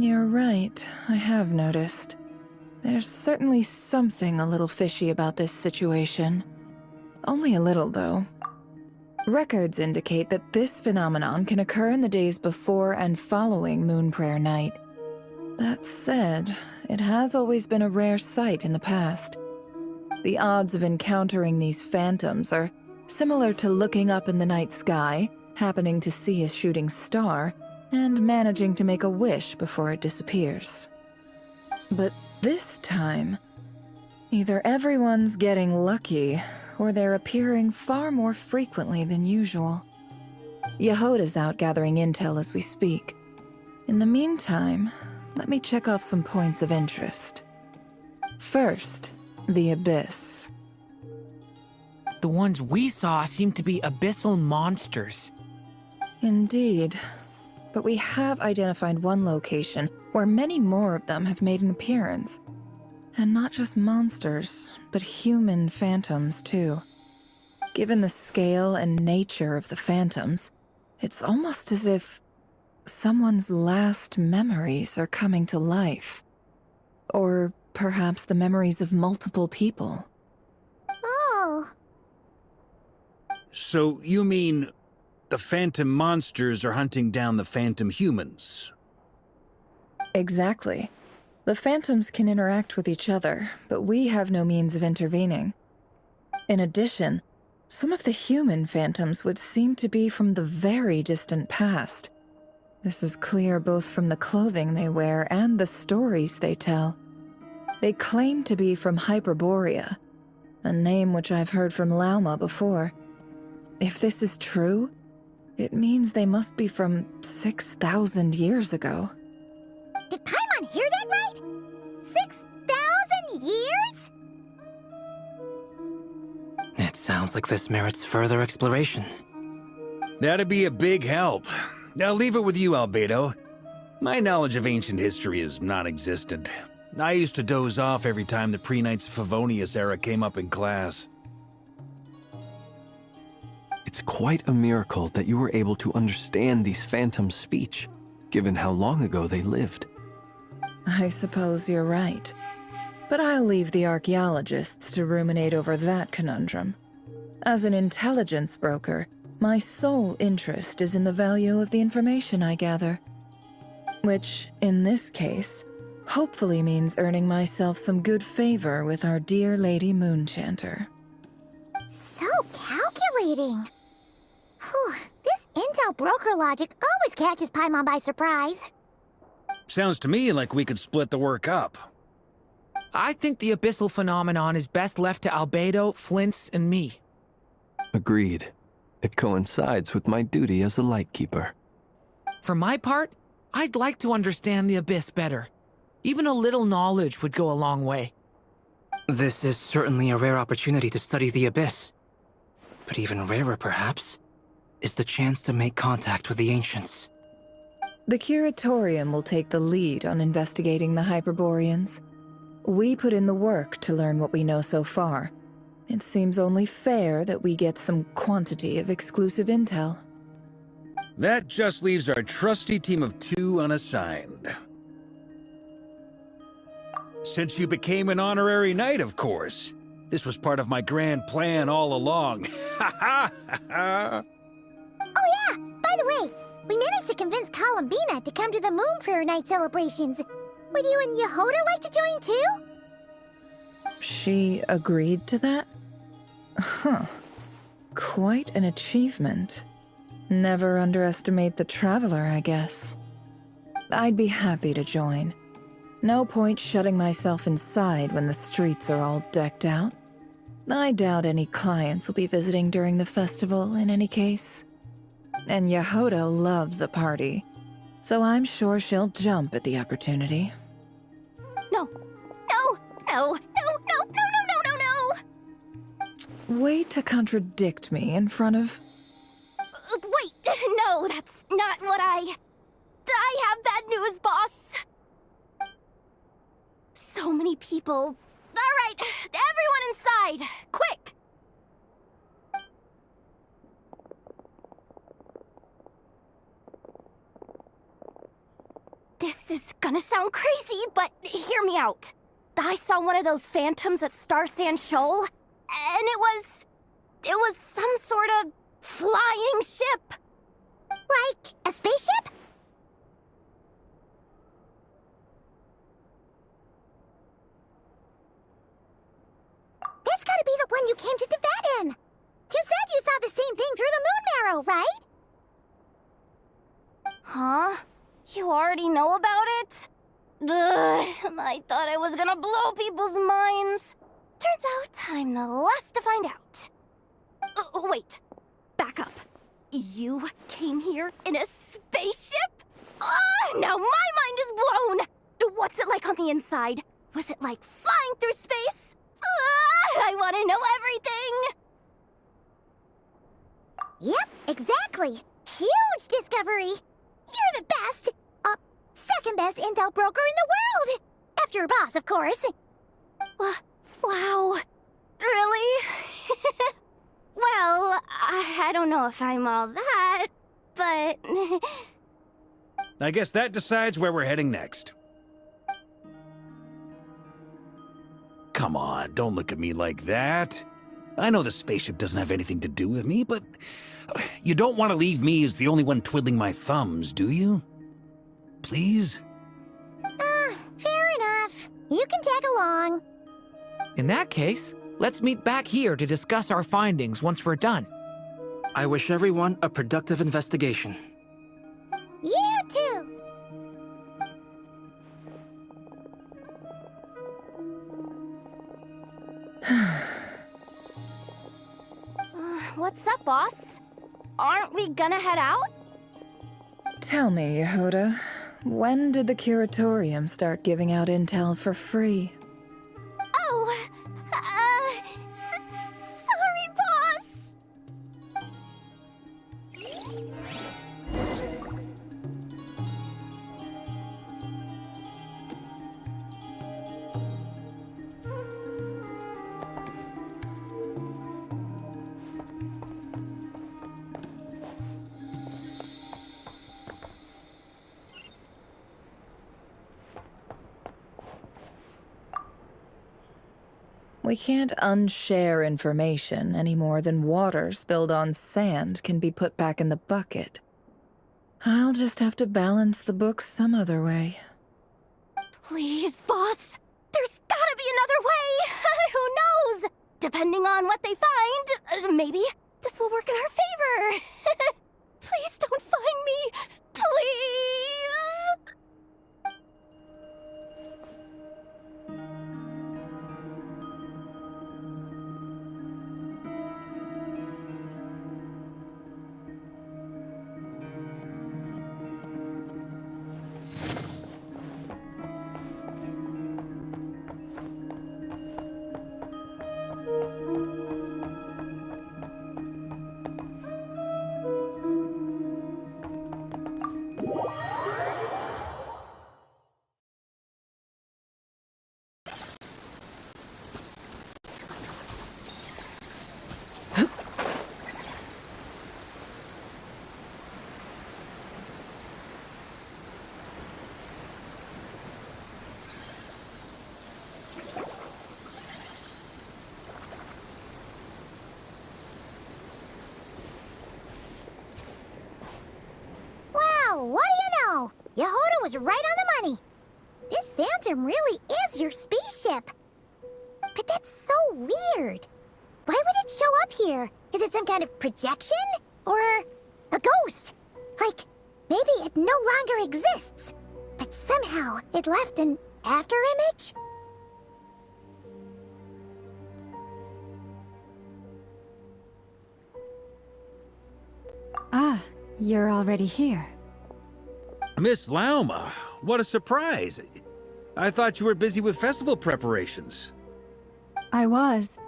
You're right, I have noticed. There's certainly something a little fishy about this situation. Only a little, though. Records indicate that this phenomenon can occur in the days before and following Moon Prayer Night. That said, it has always been a rare sight in the past. The odds of encountering these phantoms are similar to looking up in the night sky, happening to see a shooting star, and managing to make a wish before it disappears. But this time, either everyone's getting lucky, or they're appearing far more frequently than usual. Yehoda's out gathering intel as we speak. In the meantime, let me check off some points of interest. First, the Abyss. The ones we saw seem to be abyssal monsters. Indeed. But we have identified one location where many more of them have made an appearance. And not just monsters, but human phantoms too. Given the scale and nature of the phantoms, it's almost as if someone's last memories are coming to life. Or perhaps the memories of multiple people. Oh. So you mean the phantom monsters are hunting down the phantom humans? Exactly. The phantoms can interact with each other, but we have no means of intervening. In addition, some of the human phantoms would seem to be from the very distant past. This is clear both from the clothing they wear and the stories they tell. They claim to be from Hyperborea, a name which I've heard from Lauma before. If this is true, it means they must be from 6,000 years ago. Did Paimon hear that right? 6,000 years? It sounds like this merits further exploration. That'd be a big help. I'll leave it with you, Albedo. My knowledge of ancient history is non-existent. I used to doze off every time the pre-Knights of Favonius era came up in class. It's quite a miracle that you were able to understand these phantoms' speech, given how long ago they lived. I suppose you're right. But I'll leave the archaeologists to ruminate over that conundrum. As an intelligence broker, my sole interest is in the value of the information I gather. Which, in this case, hopefully means earning myself some good favor with our dear Lady Moonchanter. So calculating. Whew, this intel broker logic always catches Paimon by surprise. Sounds to me like we could split the work up. I think the abyssal phenomenon is best left to Albedo, Flint's, and me. Agreed. It coincides with my duty as a lightkeeper. For my part, I'd like to understand the Abyss better. Even a little knowledge would go a long way. This is certainly a rare opportunity to study the Abyss. But even rarer, perhaps, is the chance to make contact with the Ancients. The Curatorium will take the lead on investigating the Hyperboreans. We put in the work to learn what we know so far. It seems only fair that we get some quantity of exclusive intel. That just leaves our trusty team of 2 unassigned. Since you became an honorary knight, of course. This was part of my grand plan all along. Ha ha ha! Oh yeah, by the way, we managed to convince Columbina to come to the Moon Prayer Night celebrations. Would you and Yehoda like to join too? She agreed to that? Huh. Quite an achievement. Never underestimate the traveler, I guess. I'd be happy to join. No point shutting myself inside when the streets are all decked out. I doubt any clients will be visiting during the festival in any case. And Yehoda loves a party, so I'm sure she'll jump at the opportunity. No, no, no, no, no, no, no, no, no, no! Way to contradict me in front of... Wait, no, that's not what I have bad news, boss. So many people. All right, everyone inside, quick! This This is gonna sound crazy, but hear me out. I saw one of those phantoms at Star Sand Shoal, and it was some sort of flying ship. Like a spaceship? That's gotta be the one you came to Tibet in. You said you saw the same thing through the moon marrow, right? Huh? You already know about it? Ugh, I thought I was gonna blow people's minds. Turns out I'm the last to find out. Wait. Back up. You came here in a spaceship? Now my mind is blown! What's it like on the inside? Was it like flying through space? I want to know everything! Yep, exactly. Huge discovery. You're the best. Second best intel broker in the world. After your boss, of course. Wow. Really? Well, I don't know if I'm all that, but... I guess that decides where we're heading next. Come on, don't look at me like that. I know the spaceship doesn't have anything to do with me, but you don't want to leave me as the only one twiddling my thumbs, do you? Please? Fair enough. You can tag along. In that case, let's meet back here to discuss our findings once we're done. I wish everyone a productive investigation. You too. What's up, boss? Aren't we gonna head out? Tell me, Yehuda, when did the curatorium start giving out intel for free? Oh, sorry, boss. We can't unshare information any more than water spilled on sand can be put back in the bucket. I'll just have to balance the books some other way. Please, boss. There's gotta be another way. Who knows? Depending on what they find, maybe this will work in our favor. Please don't find me. Please. What do you know? Yehuda was right on the money. This phantom really is your spaceship. But that's so weird. Why would it show up here? Is it some kind of projection? Or a ghost? Like, maybe it no longer exists, but somehow it left an afterimage? Ah, you're already here. Miss Lauma, what a surprise. I thought you were busy with festival preparations. I was,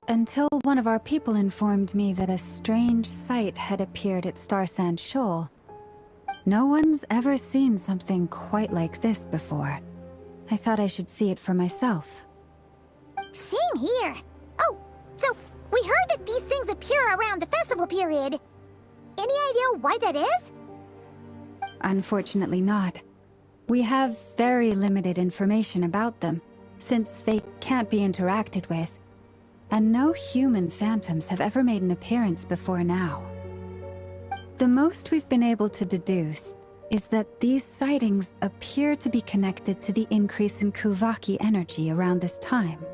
until one of our people informed me that a strange sight had appeared at Star Sand Shoal. No one's ever seen something quite like this before. I thought I should see it for myself. Same here. Oh, so we heard that these things appear around the festival period. Any idea why that is? Unfortunately not. We have very limited information about them, since they can't be interacted with, and no human phantoms have ever made an appearance before now. The most we've been able to deduce is that these sightings appear to be connected to the increase in Kuvaki energy around this time.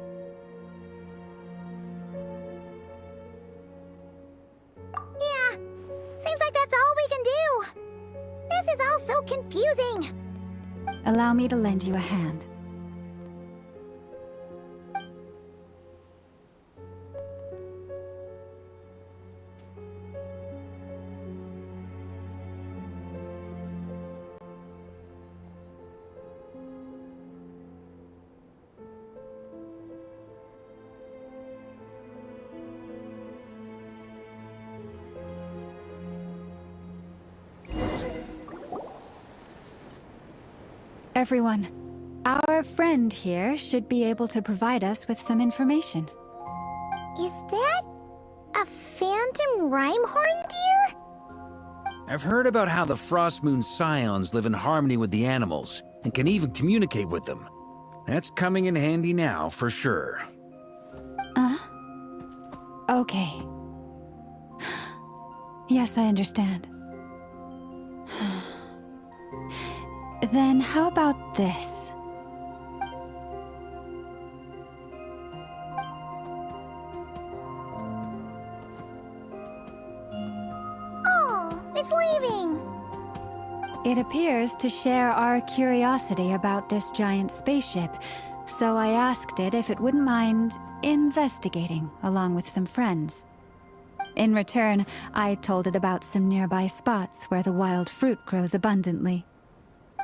Yeah, seems like that's all we can do. This is all so confusing. Allow me to lend you a hand. Everyone, our friend here should be able to provide us with some information. Is that a phantom rhymehorn deer? I've heard about how the Frost Moon Scions live in harmony with the animals and can even communicate with them. That's coming in handy now, for sure. Okay. Yes, I understand. Then how about this? Oh, it's leaving. It appears to share our curiosity about this giant spaceship, so I asked it if it wouldn't mind investigating along with some friends. In return, I told it about some nearby spots where the wild fruit grows abundantly.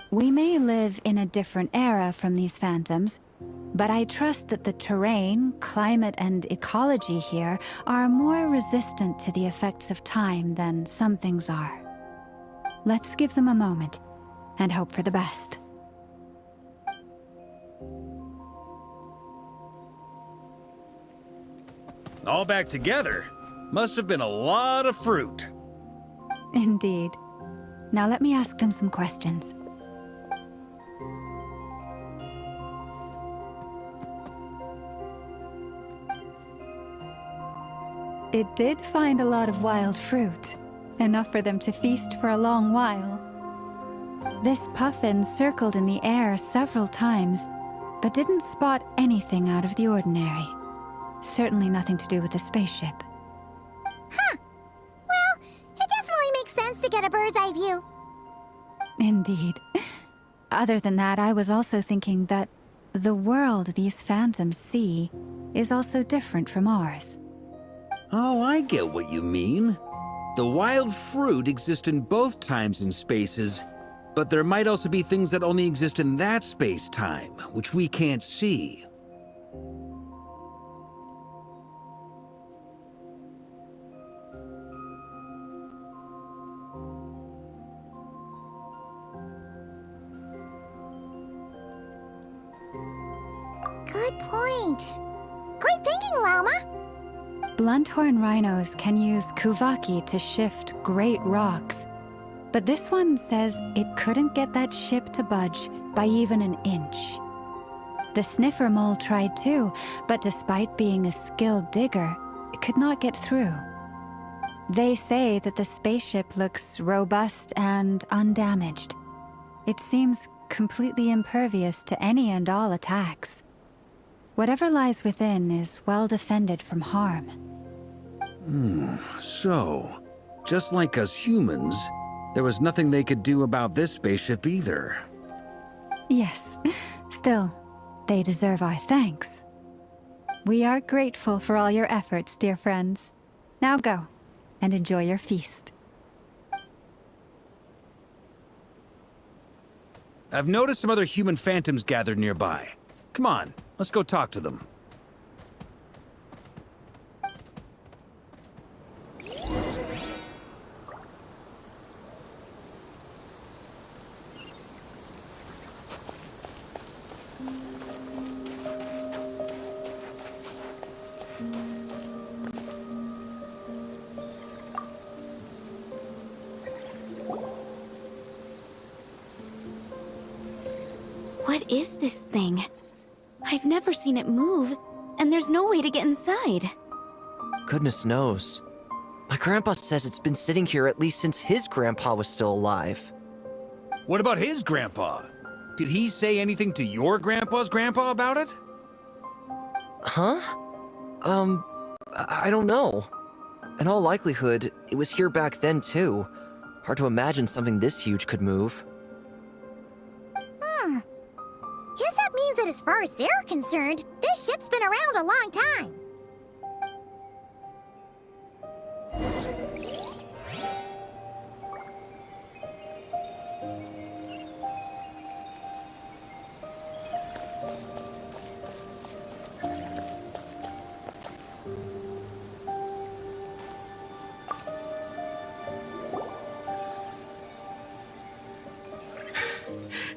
We may live in a different era from these phantoms, but I trust that the terrain, climate, and ecology here are more resistant to the effects of time than some things are. Let's give them a moment and hope for the best. All back together? Must have been a lot of fruit. Indeed. Now let me ask them some questions. It did find a lot of wild fruit, enough for them to feast for a long while. This puffin circled in the air several times, but didn't spot anything out of the ordinary. Certainly nothing to do with the spaceship. Huh. Well, it definitely makes sense to get a bird's eye view. Indeed. Other than that, I was also thinking that the world these phantoms see is also different from ours. Oh, I get what you mean. The wild fruit exist in both times and spaces, but there might also be things that only exist in that space-time, which we can't see. Good point. Great thinking, Lauma. Blunthorn rhinos can use Kuvaki to shift great rocks, but this one says it couldn't get that ship to budge by even an inch. The sniffer mole tried too, but despite being a skilled digger, it could not get through. They say that the spaceship looks robust and undamaged. It seems completely impervious to any and all attacks. Whatever lies within is well defended from harm. So, just like us humans, there was nothing they could do about this spaceship either. Yes, still, they deserve our thanks. We are grateful for all your efforts, dear friends. Now go, and enjoy your feast. I've noticed some other human phantoms gathered nearby. Come on, let's go talk to them. What is this thing? I've never seen it move, and there's no way to get inside. Goodness knows. My grandpa says it's been sitting here at least since his grandpa was still alive. What about his grandpa? Did he say anything to your grandpa's grandpa about it? Huh? I don't know. In all likelihood, it was here back then too. Hard to imagine something this huge could move. Guess that means that as far as they're concerned, this ship's been around a long time.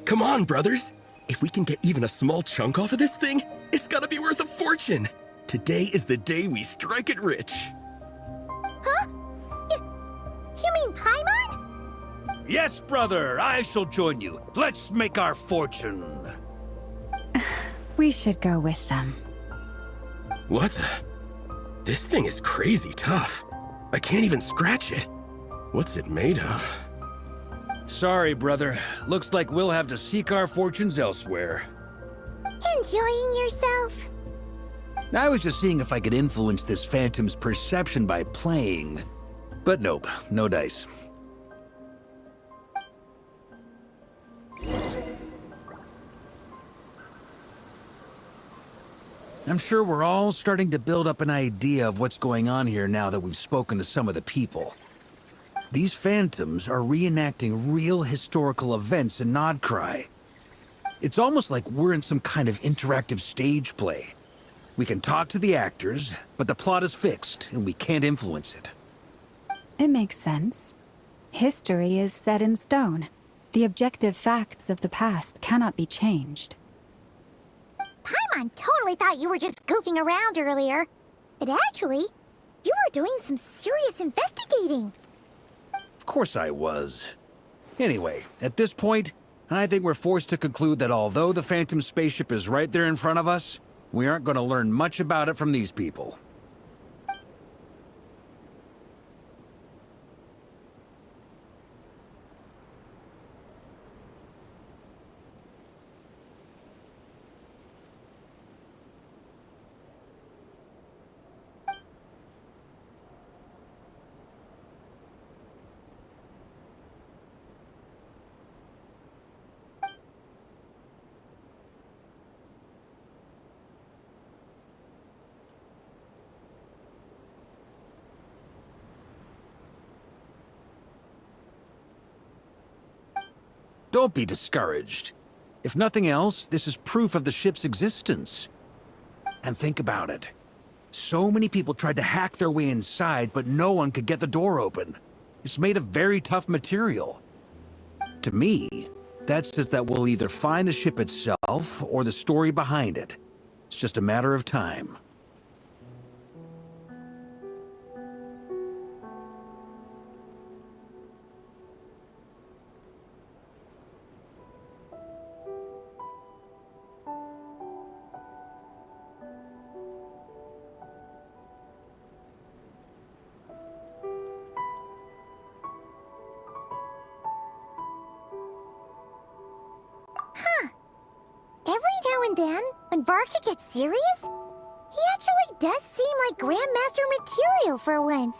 Come on, brothers. If we can get even a small chunk off of this thing, it's gotta be worth a fortune. Today is the day we strike it rich. Huh? You mean Paimon? Yes, brother, I shall join you. Let's make our fortune. We should go with them. What the? This thing is crazy tough. I can't even scratch it. What's it made of? Sorry, brother. Looks like we'll have to seek our fortunes elsewhere. Enjoying yourself? I was just seeing if I could influence this phantom's perception by playing. But nope, no dice. I'm sure we're all starting to build up an idea of what's going on here now that we've spoken to some of the people. These phantoms are reenacting real historical events in Nodcry. It's almost like we're in some kind of interactive stage play. We can talk to the actors, but the plot is fixed, and we can't influence it. It makes sense. History is set in stone. The objective facts of the past cannot be changed. Paimon totally thought you were just goofing around earlier. But actually, you were doing some serious investigating. Of course I was. Anyway, at this point, I think we're forced to conclude that although the Phantom spaceship is right there in front of us, we aren't going to learn much about it from these people. Don't be discouraged. If nothing else, this is proof of the ship's existence. And think about it. So many people tried to hack their way inside, but no one could get the door open. It's made of very tough material. To me, that says that we'll either find the ship itself or the story behind it. It's just a matter of time. Every now and then, when Varka gets serious, he actually does seem like Grandmaster material for once.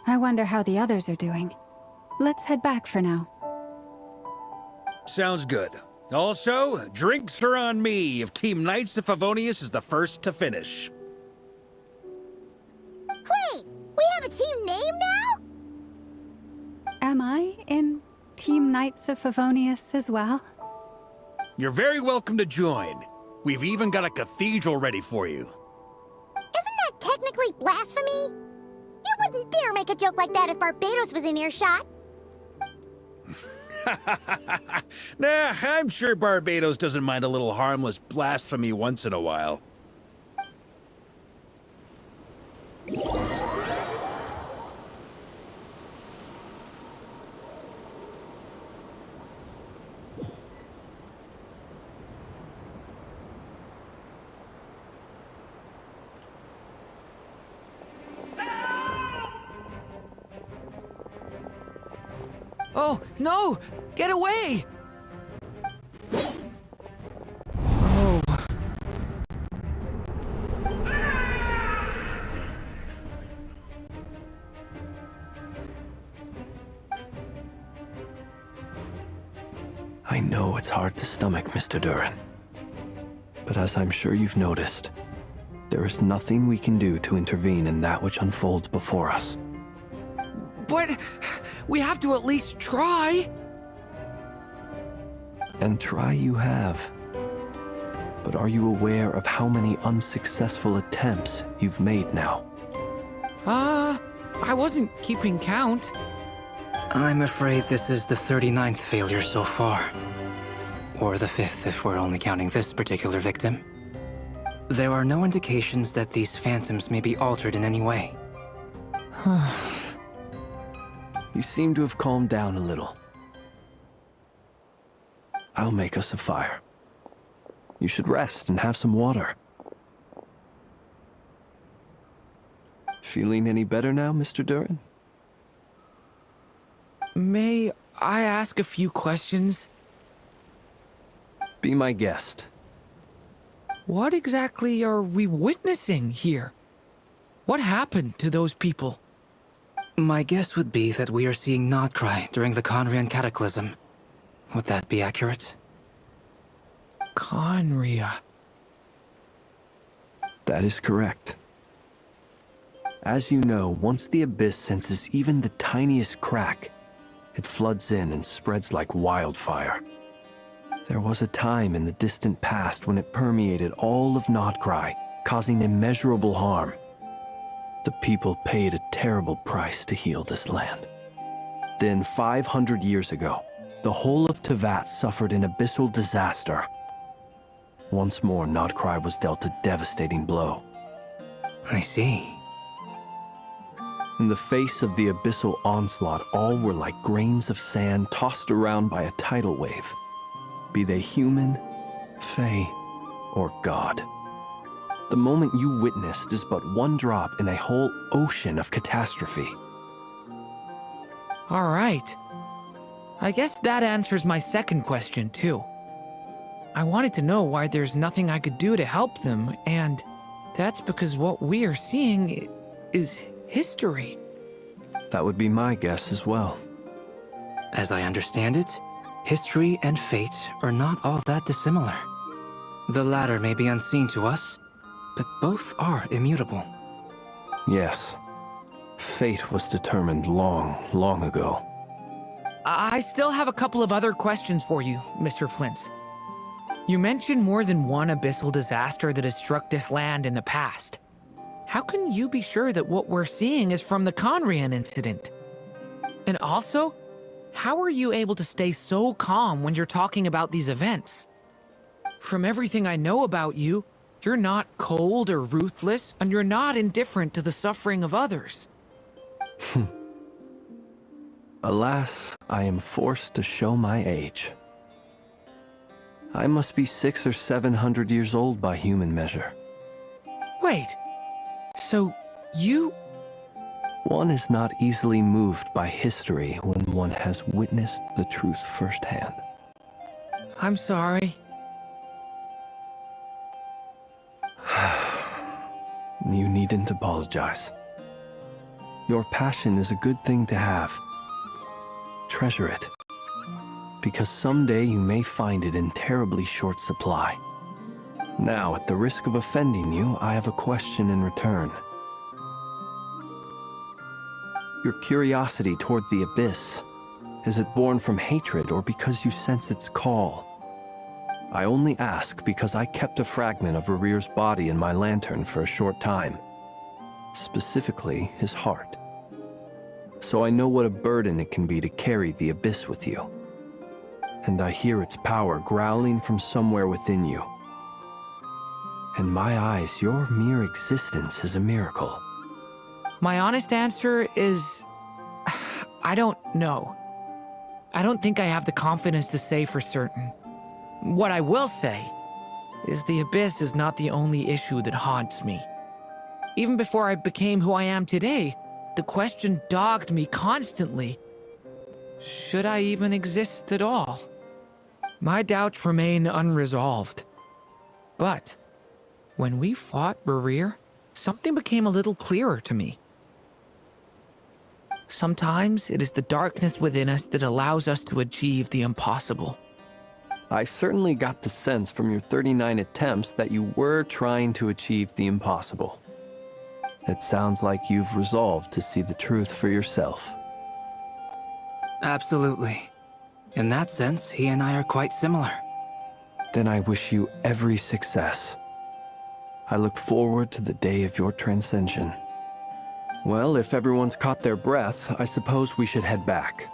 I wonder how the others are doing. Let's head back for now. Sounds good. Also, drinks are on me if Team Knights of Favonius is the first to finish. Wait, we have a team name now? Am I in Team Knights of Favonius as well? You're very welcome to join. We've even got a cathedral ready for you. Isn't that technically blasphemy? You wouldn't dare make a joke like that if Barbados was in earshot. Nah, I'm sure Barbados doesn't mind a little harmless blasphemy once in a while. Oh, no! Get away! Oh. I know it's hard to stomach, Mr. Duran. But as I'm sure you've noticed, there is nothing we can do to intervene in that which unfolds before us. But we have to at least try. And try you have. But are you aware of how many unsuccessful attempts you've made now? I wasn't keeping count. I'm afraid this is the 39th failure so far. Or the 5th if we're only counting this particular victim. There are no indications that these phantoms may be altered in any way. You seem to have calmed down a little. I'll make us a fire. You should rest and have some water. Feeling any better now, Mr. Duran? May I ask a few questions? Be my guest. What exactly are we witnessing here? What happened to those people? My guess would be that we are seeing Nodcry during the Conrian Cataclysm. Would that be accurate? Conria. That is correct. As you know, once the Abyss senses even the tiniest crack, it floods in and spreads like wildfire. There was a time in the distant past when it permeated all of Nodcry, causing immeasurable harm. The people paid a terrible price to heal this land. Then, 500 years ago, the whole of Tevat suffered an abyssal disaster. Once more, Nodcry was dealt a devastating blow. I see. In the face of the abyssal onslaught, all were like grains of sand tossed around by a tidal wave. Be they human, fae, or god. The moment you witnessed is but one drop in a whole ocean of catastrophe. All right. I guess that answers my second question, too. I wanted to know why there's nothing I could do to help them, and that's because what we are seeing is history. That would be my guess as well. As I understand it, history and fate are not all that dissimilar. The latter may be unseen to us, but both are immutable. Yes. Fate was determined long, long ago. I still have a couple of other questions for you, Mr. Flintz. You mentioned more than one abyssal disaster that has struck this land in the past. How can you be sure that what we're seeing is from the Conrian incident? And also, how are you able to stay so calm when you're talking about these events? From everything I know about you, you're not cold or ruthless, and you're not indifferent to the suffering of others. Alas, I am forced to show my age. I must be 600 or 700 years old by human measure. Wait, so you... One is not easily moved by history when one has witnessed the truth firsthand. I'm sorry. You needn't apologize. Your passion is a good thing to have. Treasure it, because someday you may find it in terribly short supply. Now, at the risk of offending you, I have a question in return. Your curiosity toward the Abyss, is it born from hatred or because you sense its call? I only ask because I kept a fragment of Rerir's body in my lantern for a short time. Specifically, his heart. So I know what a burden it can be to carry the Abyss with you. And I hear its power growling from somewhere within you. In my eyes, your mere existence is a miracle. My honest answer is... I don't know. I don't think I have the confidence to say for certain. What I will say is the Abyss is not the only issue that haunts me. Even before I became who I am today, the question dogged me constantly. Should I even exist at all? My doubts remain unresolved. But when we fought Rerir, something became a little clearer to me. Sometimes it is the darkness within us that allows us to achieve the impossible. I certainly got the sense from your 39 attempts that you were trying to achieve the impossible. It sounds like you've resolved to see the truth for yourself. Absolutely. In that sense, he and I are quite similar. Then I wish you every success. I look forward to the day of your transcension. Well, if everyone's caught their breath, I suppose we should head back.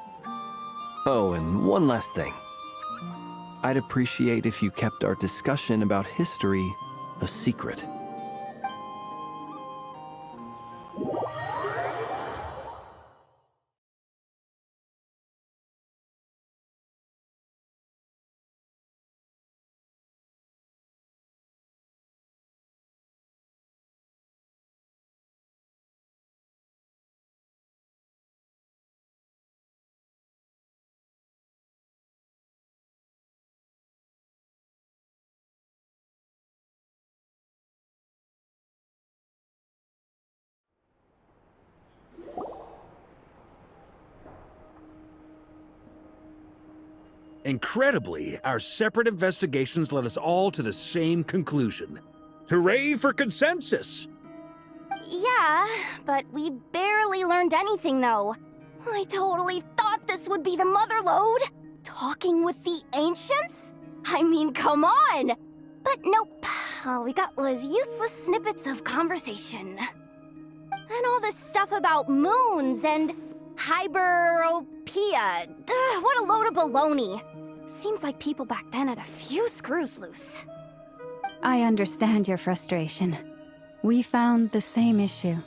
Oh, and one last thing. I'd appreciate if you kept our discussion about history a secret. Incredibly, our separate investigations led us all to the same conclusion. Hooray for consensus! Yeah, but we barely learned anything, though. I totally thought this would be the mother lode. Talking with the ancients? I mean, come on! But nope. All we got was useless snippets of conversation. And all this stuff about moons and hyperopia. What a load of baloney. Seems like people back then had a few screws loose. I understand your frustration. We found the same issue.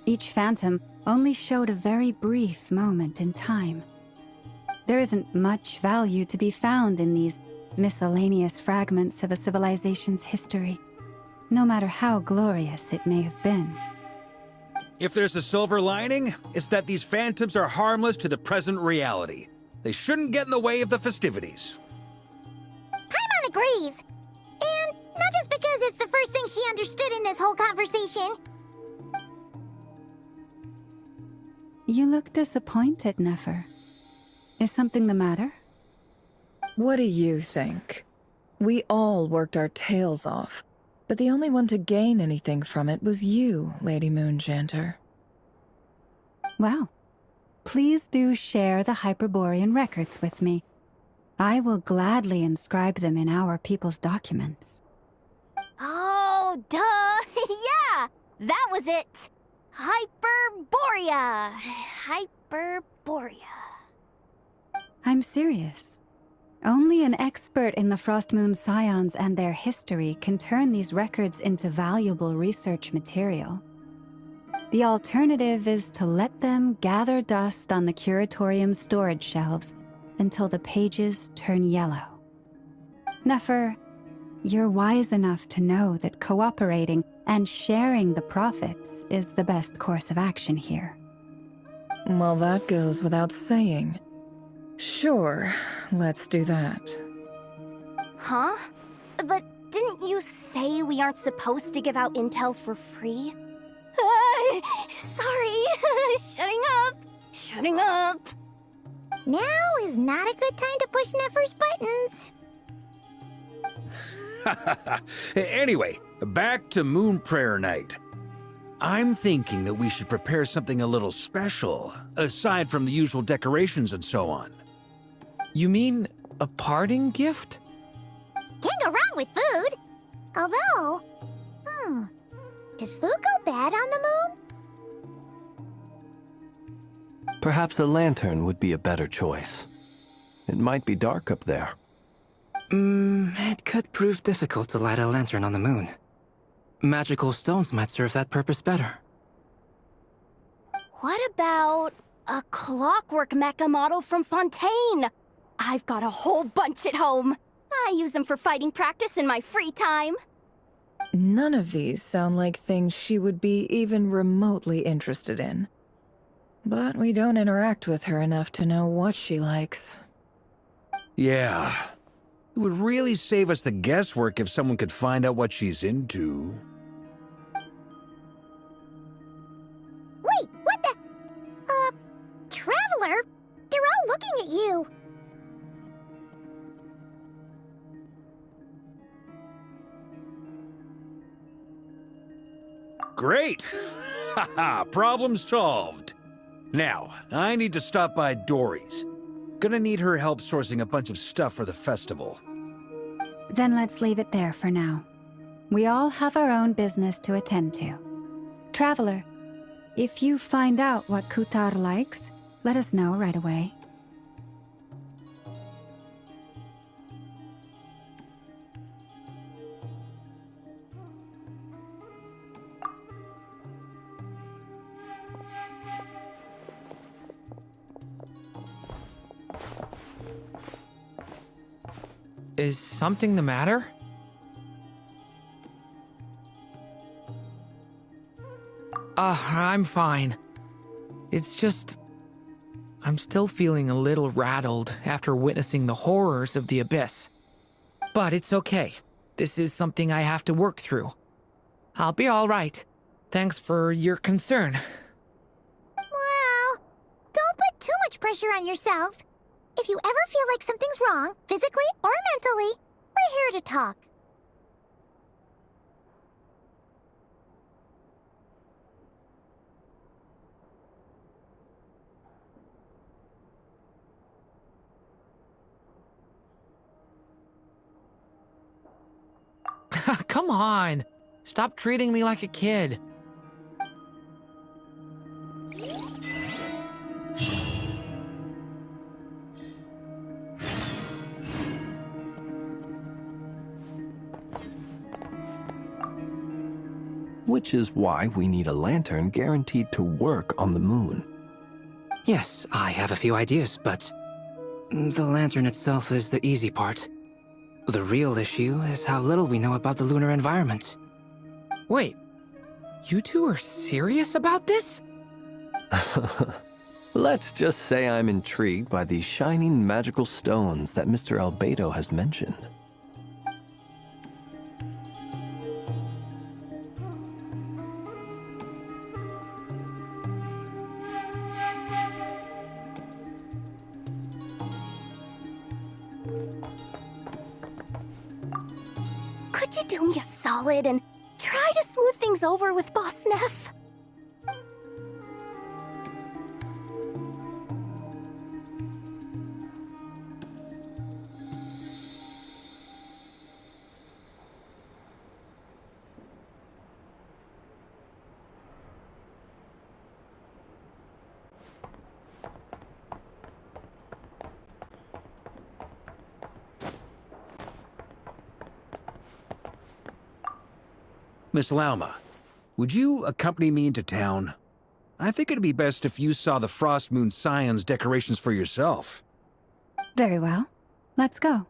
Each phantom only showed a very brief moment in time. There isn't much value to be found in these miscellaneous fragments of a civilization's history, no matter how glorious it may have been. If there's a silver lining, it's that these phantoms are harmless to the present reality. They shouldn't get in the way of the festivities. Paimon agrees. And not just because it's the first thing she understood in this whole conversation. You look disappointed, Nefer. Is something the matter? What do you think? We all worked our tails off, but the only one to gain anything from it was you, Lady Moonjanter. Well, please do share the Hyperborean records with me. I will gladly inscribe them in our people's documents. Oh, duh! Yeah! That was it! Hyperborea! Hyperborea. I'm serious. Only an expert in the Frost Moon Scions and their history can turn these records into valuable research material. The alternative is to let them gather dust on the Curatorium's storage shelves until the pages turn yellow. Nefer, you're wise enough to know that cooperating and sharing the profits is the best course of action here. Well, that goes without saying. Sure, let's do that. Huh? But didn't you say we aren't supposed to give out intel for free? Sorry. Shutting up. Now is not a good time to push Nefer's buttons. Anyway, back to Moon Prayer Night. I'm thinking that we should prepare something a little special, aside from the usual decorations and so on. You mean a parting gift? Can't go wrong with food. Although, does food go bad on the moon? Perhaps a lantern would be a better choice. It might be dark up there. It could prove difficult to light a lantern on the moon. Magical stones might serve that purpose better. What about a clockwork mecha model from Fontaine? I've got a whole bunch at home. I use them for fighting practice in my free time. None of these sound like things she would be even remotely interested in. But we don't interact with her enough to know what she likes. Yeah. It would really save us the guesswork if someone could find out what she's into. Wait, what the? Traveler? They're all looking at you. Great! Haha, problem solved. Now, I need to stop by Dory's. Gonna need her help sourcing a bunch of stuff for the festival. Then let's leave it there for now. We all have our own business to attend to. Traveler, if you find out what Kutar likes, let us know right away. Is something the matter? I'm fine. It's just... I'm still feeling a little rattled after witnessing the horrors of the Abyss. But it's okay. This is something I have to work through. I'll be all right. Thanks for your concern. Well, don't put too much pressure on yourself. If you ever feel like something's wrong, physically or mentally, we're here to talk. Come on. Stop treating me like a kid. Which is why we need a lantern guaranteed to work on the moon. Yes, I have a few ideas, but the lantern itself is the easy part. The real issue is how little we know about the lunar environment. Wait, you two are serious about this? Let's just say I'm intrigued by these shining magical stones that Mr. Albedo has mentioned. Could you do me a solid and try to smooth things over with Boss Neff? Miss Lauma, would you accompany me into town? I think it'd be best if you saw the Frost Moon Scion's decorations for yourself. Very well. Let's go.